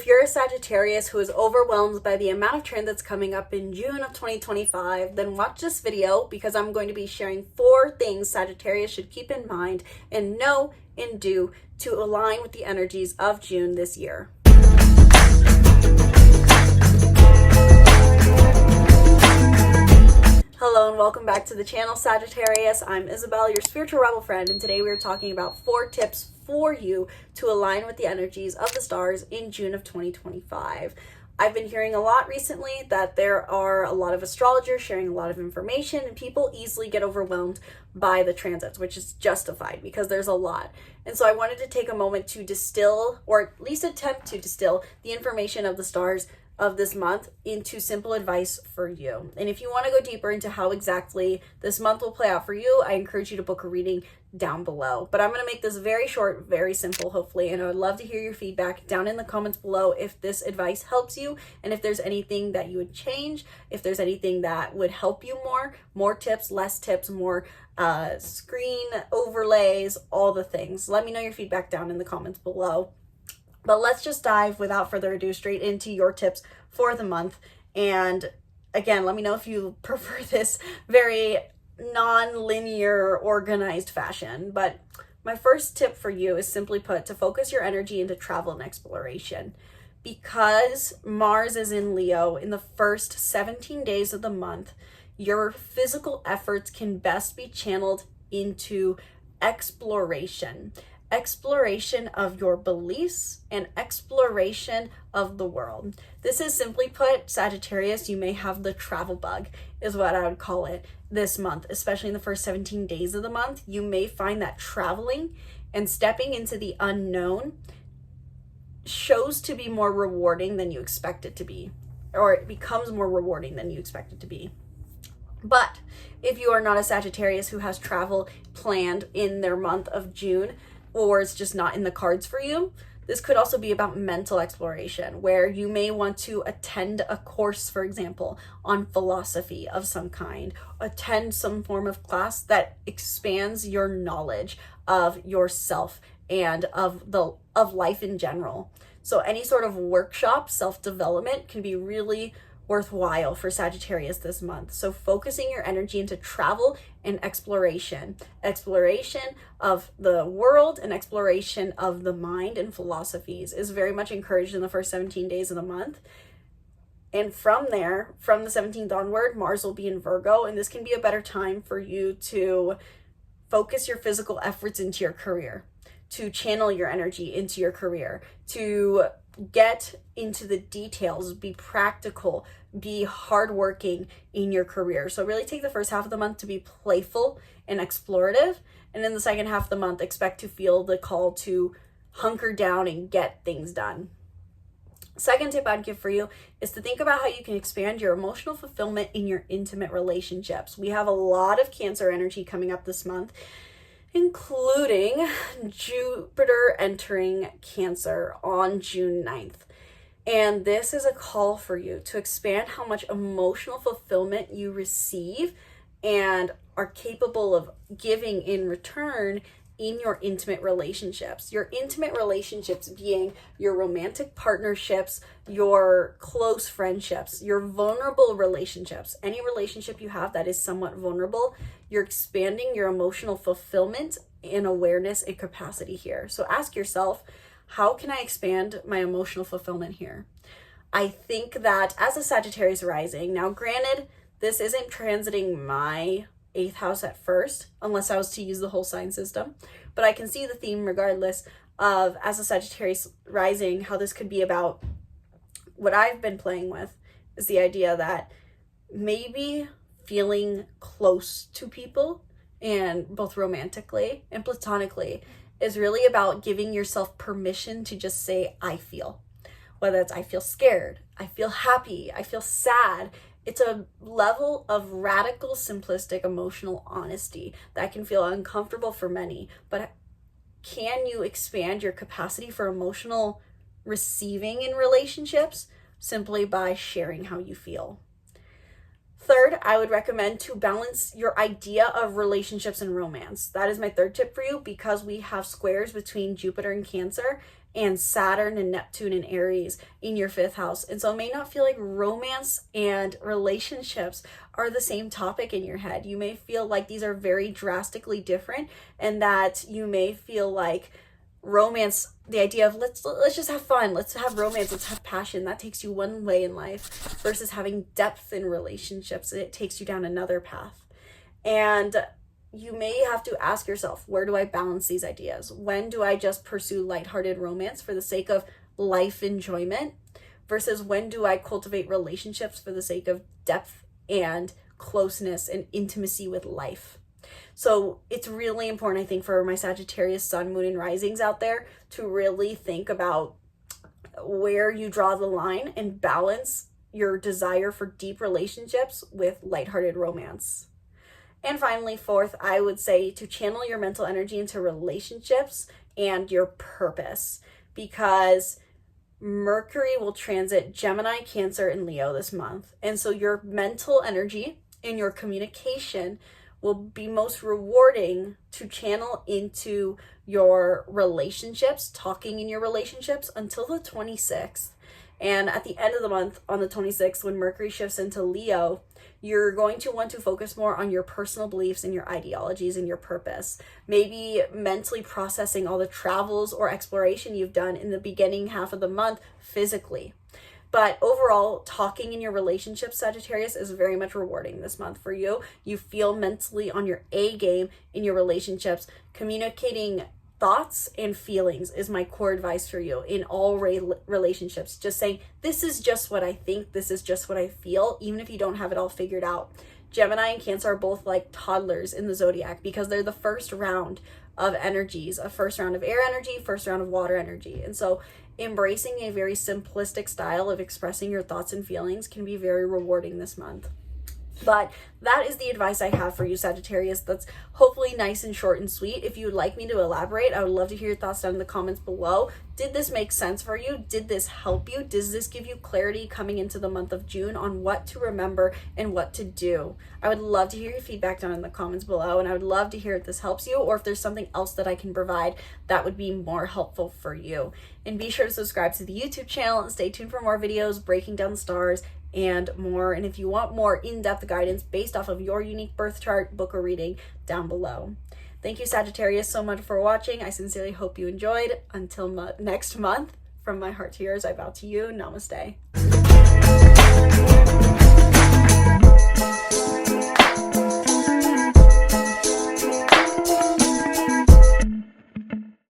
If you're a Sagittarius who is overwhelmed by the amount of transits coming up in June of 2025, then watch this video because I'm going to be sharing 4 things Sagittarius should keep in mind and know and do to align with the energies of June this year. Hello and welcome back to the channel, Sagittarius. I'm Isabel, your spiritual rebel friend, and today we are talking about 4 tips for you to align with the energies of the stars in June of 2025. I've been hearing a lot recently that there are a lot of astrologers sharing a lot of information, and people easily get overwhelmed by the transits, which is justified because there's a lot. And so I wanted to take a moment to distill, or at least attempt to distill, the information of the stars of this month into simple advice for you. And if you want to go deeper into how exactly this month will play out for you, I encourage you to book a reading down below. But I'm going to make this very short, very simple, hopefully, and I would love to hear your feedback down in the comments below if this advice helps you, and if there's anything that you would change, if there's anything that would help you more tips, less tips, more screen overlays, all the things. Let me know your feedback down in the comments below. But let's just dive without further ado straight into your tips for the month. And again, let me know if you prefer this very non-linear, organized fashion. But my first tip for you is, simply put, to focus your energy into travel and exploration. Because Mars is in Leo in the first 17 days of the month, your physical efforts can best be channeled into exploration of your beliefs and exploration of the world. This is, simply put, Sagittarius, you may have the travel bug, is what I would call it this month, especially in the first 17 days of the month. You may find that traveling and stepping into the unknown shows to be more rewarding than you expect it to be, or it becomes more rewarding than you expect it to be. But if you are not a Sagittarius who has travel planned in their month of June, or it's just not in the cards for you, this could also be about mental exploration, where you may want to attend a course, for example, on philosophy of some kind, attend some form of class that expands your knowledge of yourself and of life in general. So any sort of workshop, self-development can be really worthwhile for Sagittarius this month. So focusing your energy into travel and exploration of the world and exploration of the mind and philosophies is very much encouraged in the first 17 days of the month. And from there, from the 17th onward, Mars will be in Virgo, and this can be a better time for you to focus your physical efforts into your career, to channel your energy into your career, to get into the details, be practical, be hardworking in your career. So really take the first half of the month to be playful and explorative. And in the second half of the month, expect to feel the call to hunker down and get things done. Second tip I'd give for you is to think about how you can expand your emotional fulfillment in your intimate relationships. We have a lot of Cancer energy coming up this month, including Jupiter entering Cancer on June 9th. And this is a call for you to expand how much emotional fulfillment you receive and are capable of giving in return in your intimate relationships. Your intimate relationships being your romantic partnerships, your close friendships, your vulnerable relationships. Any relationship you have that is somewhat vulnerable, you're expanding your emotional fulfillment and awareness and capacity here. So ask yourself, how can I expand my emotional fulfillment here? I think that as a Sagittarius rising, now granted, this isn't transiting my 8th house at first, unless I was to use the whole sign system, but I can see the theme regardless of, as a Sagittarius rising, how this could be about what I've been playing with is the idea that maybe feeling close to people, and both romantically and platonically, is really about giving yourself permission to just say, I feel. Whether it's I feel scared, I feel happy, I feel sad. It's a level of radical, simplistic, emotional honesty that can feel uncomfortable for many. But can you expand your capacity for emotional receiving in relationships simply by sharing how you feel? Third, I would recommend to balance your idea of relationships and romance. That is my third tip for you, because we have squares between Jupiter and Cancer, and Saturn and Neptune and Aries in your 5th house. And so it may not feel like romance and relationships are the same topic in your head. You may feel like these are very drastically different, and that you may feel like romance, the idea of let's just have fun, let's have romance, let's have passion, that takes you one way in life, versus having depth in relationships, it takes you down another path. And you may have to ask yourself, where do I balance these ideas? When do I just pursue lighthearted romance for the sake of life enjoyment, versus when do I cultivate relationships for the sake of depth and closeness and intimacy with life? So it's really important, I think, for my Sagittarius sun, moon, and risings out there to really think about where you draw the line and balance your desire for deep relationships with lighthearted romance. And finally, 4th, I would say to channel your mental energy into relationships and your purpose, because Mercury will transit Gemini, Cancer, and Leo this month. And so your mental energy and your communication will be most rewarding to channel into your relationships, talking in your relationships, until the 26th. And at the end of the month, on the 26th, when Mercury shifts into Leo, you're going to want to focus more on your personal beliefs and your ideologies and your purpose. Maybe mentally processing all the travels or exploration you've done in the beginning half of the month physically. But overall, talking in your relationships, Sagittarius, is very much rewarding this month for you. You feel mentally on your A game in your relationships. Communicating thoughts and feelings is my core advice for you in all relationships. Just saying, this is just what I think, this is just what I feel, even if you don't have it all figured out. Gemini and Cancer are both like toddlers in the zodiac, because they're the first round of energies, a first round of air energy, first round of water energy. And so embracing a very simplistic style of expressing your thoughts and feelings can be very rewarding this month. But that is the advice I have for you, Sagittarius. That's hopefully nice and short and sweet. If you would like me to elaborate, I would love to hear your thoughts down in the comments below. Did this make sense for you? Did this help you? Does this give you clarity coming into the month of June on what to remember and what to do? I would love to hear your feedback down in the comments below, and I would love to hear if this helps you, or if there's something else that I can provide that would be more helpful for you. And be sure to subscribe to the YouTube channel and stay tuned for more videos breaking down the stars and more. And if you want more in-depth guidance based off of your unique birth chart, book a reading down below. Thank you, Sagittarius, so much for watching. I sincerely hope you enjoyed. Until next month, from my heart to yours, I bow to you. Namaste.